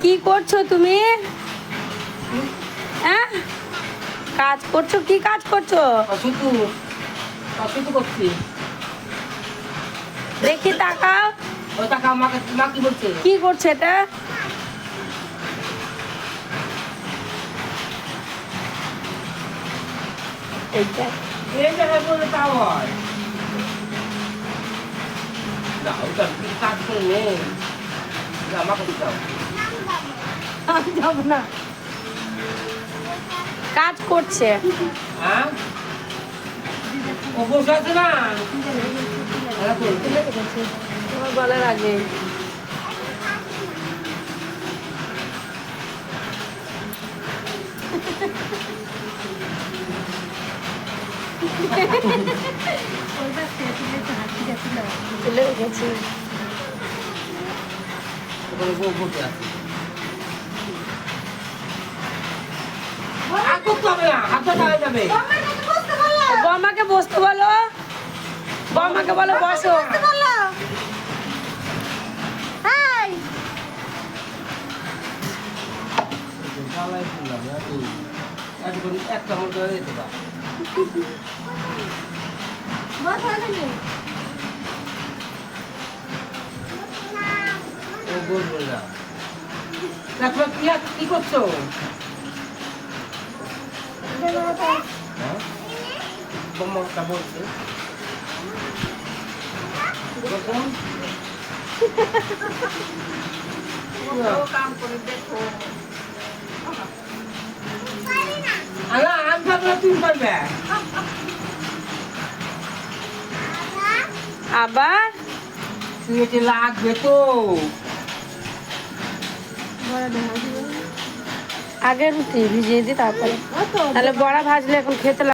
কি করছো তুমি? হ্যাঁ, কাজ করছো? কি কাজ করছো? করছি। দেখি তাকাও। ওই টাকা আমাকে মা কি বলছে? কি করছে এটা? এইটা এই জায়গায় বলে তাও হয় না, ওটা কি কাজ করে নেই, আমাকে দিতাম। আমি যাবো না। কাজ করছে। হ্যাঁ, ও বসে আছে না। তোমার বলার আগে তুলে রেখেছি। ওখানে বউ বসে আছে। আর করতে হবে না, হাত ধরা যাবে। বৌমাকে বসতে বলো, বৌমাকে বলো বসো। একটা মতো দিতে পার। ও বলবো না। দেখো কি করছো? বোমাটা বলছে কাম করে দেখো। আলা আমি ভাবলাম তুমি পারবে। আবার পেটে লাগবে তো। আগে রুটি ভিজিয়ে দিই, তারপরে তাহলে বড়া ভাজলে এখন খেতে